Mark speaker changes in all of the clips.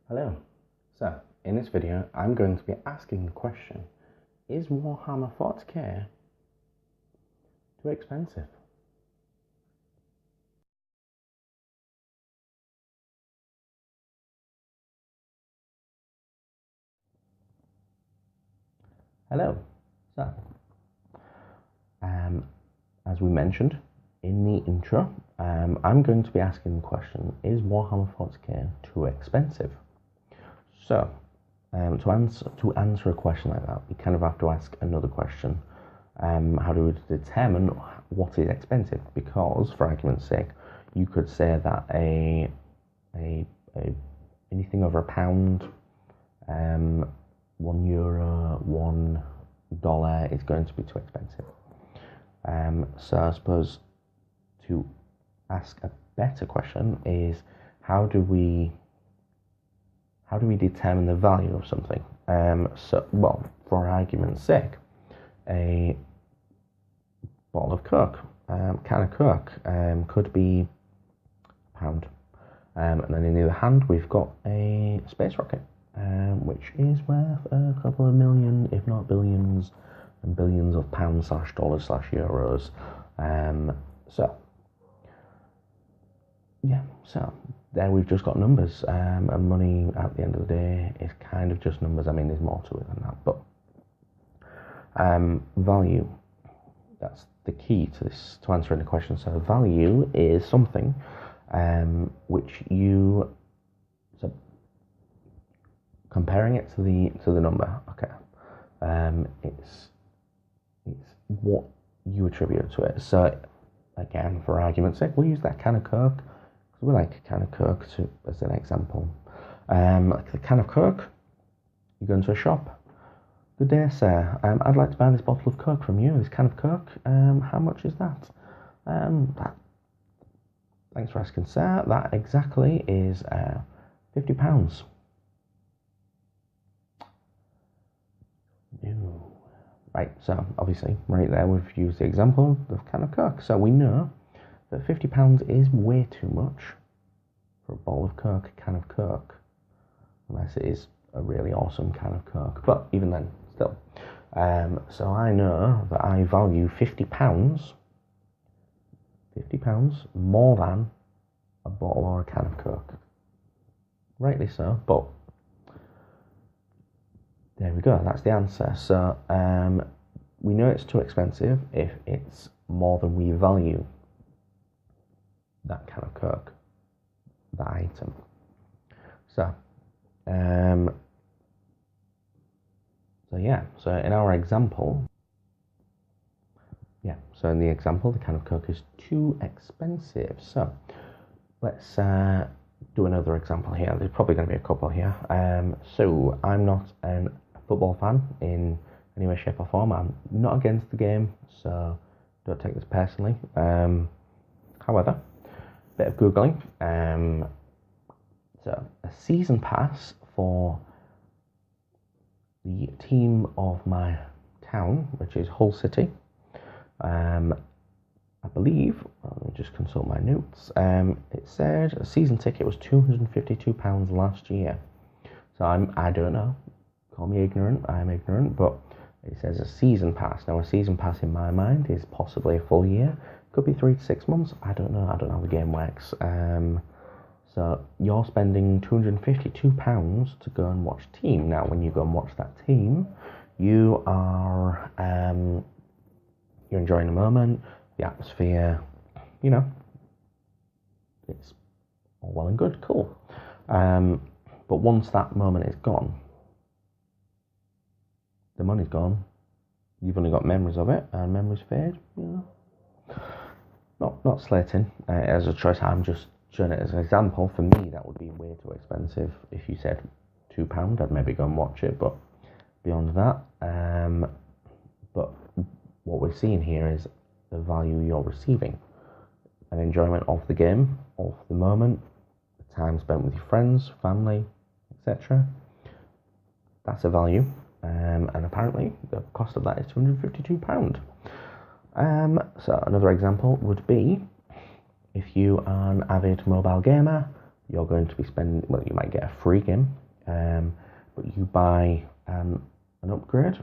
Speaker 1: Hello. So, in this video, I'm going to be asking the question, is Warhammer 40k too expensive? Hello. So, as we mentioned in the intro, I'm going to be asking the question, is Warhammer 40k too expensive? So, to answer a question like that, we kind of have to ask another question. How do we determine what is expensive? Because, for argument's sake, you could say that anything over £1, €1, $1 is going to be too expensive. So I suppose to ask a better question is, how do we determine the value of something? Well, for argument's sake, a bottle of Coke, can of Coke, could be £1. And then in the other hand, we've got a space rocket, which is worth a couple of million, if not billions and billions of pounds / dollars / euros. So there we've just got numbers, and money at the end of the day is kind of just numbers. I mean, there's more to it than that, but value, that's the key to this, to answering the question. So value is something which you, so comparing it to the number, okay, it's what you attribute to it. So again, for argument's sake, we'll use that can of Coke, because we like a can of Coke as an example. Like the can of Coke, you go into a shop, good day sir, I'd like to buy this bottle of Coke from you, this can of Coke, how much is that? Thanks for asking, sir, that exactly is £50. Right, so obviously right there we've used the example of can of Coke, so we know that £50 is way too much for a bottle of Coke, a can of Coke, unless it is a really awesome can of Coke, but even then, still. So I know that I value £50 more than a bottle or a can of Coke. Rightly so, but there we go, that's the answer. So we know it's too expensive if it's more than we value that can of Coke, that item. So so in our example, in the example, the can of Coke is too expensive. So let's do another example here. There's probably going to be a couple here. So I'm not a football fan in any way, shape or form. I'm not against the game, so don't take this personally. However, a bit of Googling. So a season pass for the team of my town, which is Hull City, I believe, let me just consult my notes, it said a season ticket was £252 last year. So I don't know, call me ignorant, I'm ignorant, but it says a season pass. Now a season pass in my mind is possibly a full year, could be 3 to 6 months, I don't know how the game works. So you're spending £252 to go and watch team. Now when you go and watch that team, you are you're enjoying the moment, the atmosphere, you know, it's all well and good, cool. But once that moment is gone, the money's gone, you've only got memories of it, and memories fade, you know. Not slating as a choice, I'm just showing it as an example. For me, that would be way too expensive. If you said £2, I'd maybe go and watch it, but beyond that, but what we're seeing here is the value you're receiving, an enjoyment of the game, of the moment, the time spent with your friends, family, etc. That's a value, and apparently the cost of that is £252. So another example would be, if you are an avid mobile gamer, you're going to be spending, well, you might get a free game, but you buy an upgrade,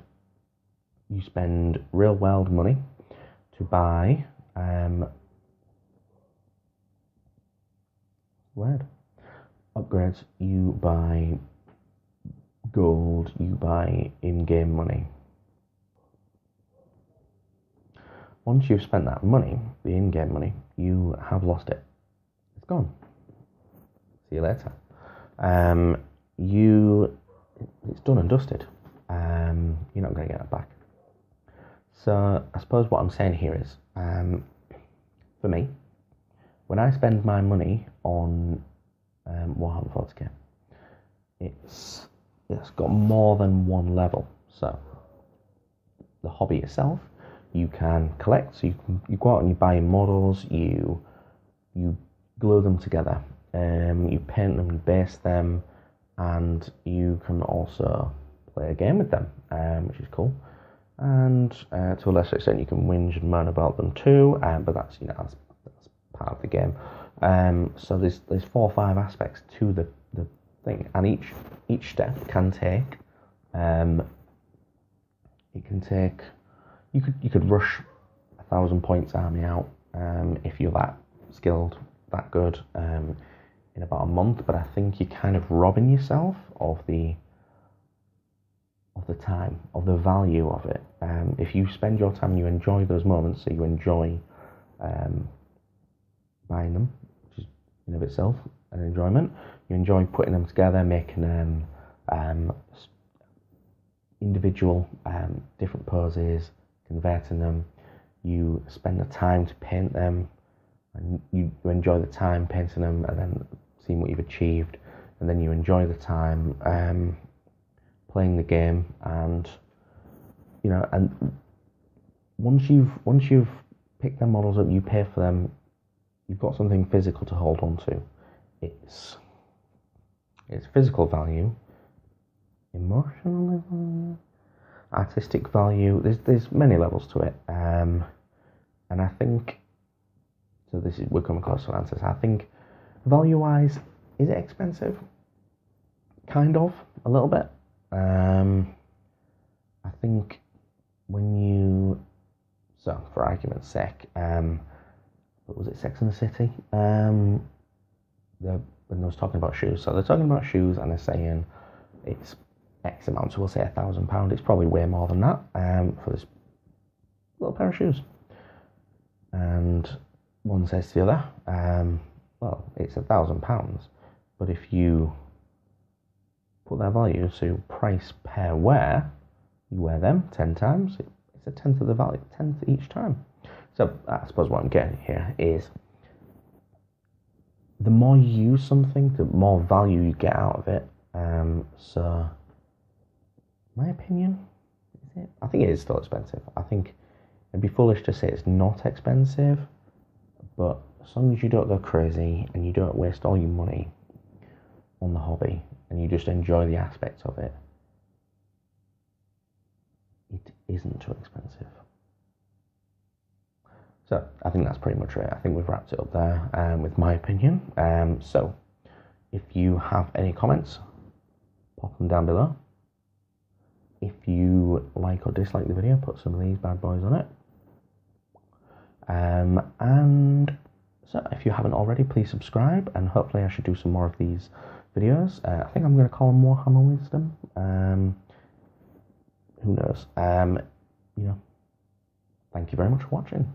Speaker 1: you spend real world money to buy upgrades, you buy gold, you buy in-game money. Once you've spent that money, the in-game money, you have lost it. It's gone. See you later. It's done and dusted. You're not going to get it back. So I suppose what I'm saying here is, for me, when I spend my money on Warhammer 40k, it's got more than one level. So the hobby itself, you can collect. So you go out and you buy your models, you glue them together, you paint them, you base them, and you can also play a game with them, which is cool. And to a lesser extent, you can whinge and moan about them too, but that's that's part of the game. So there's 4 or 5 aspects to the thing, and each step can take you could rush 1,000 points army out if you're that skilled, that good, in about a month. But I think you're kind of robbing yourself of the time, of the value of it. If you spend your time and you enjoy those moments, so you enjoy buying them, which is in of itself an enjoyment. You enjoy putting them together, making them individual different poses, converting them. You spend the time to paint them, and you enjoy the time painting them and then seeing what you've achieved, and then you enjoy the time playing the game, and and once you've picked them models up, you pay for them, you've got something physical to hold on to. It's physical value, emotional value, artistic value. There's many levels to it, and I think so. We're coming close to answers. I think value-wise, is it expensive? Kind of, a little bit. I think for argument's sake, what was it, Sex and the City? When they was talking about shoes, so they're talking about shoes and they're saying it's X amount, so we'll say £1,000. It's probably way more than that for this little pair of shoes. And one says to the other, well, it's £1,000, but if you put their value, so price per wear, you wear them 10 times, it's a tenth of the value, 10th each time. So I suppose what I'm getting here is, the more you use something, the more value you get out of it. So, my opinion, is it? I think it is still expensive. I think it'd be foolish to say it's not expensive, but as long as you don't go crazy and you don't waste all your money on the hobby and you just enjoy the aspects of it, it isn't too expensive. So I think that's pretty much it. I think we've wrapped it up there with my opinion. So if you have any comments, pop them down below. If you like or dislike the video, put some of these bad boys on it. And so if you haven't already, please subscribe, and hopefully I should do some more of these videos. I think I'm going to call them Warhammer Wisdom. Who knows? Thank you very much for watching.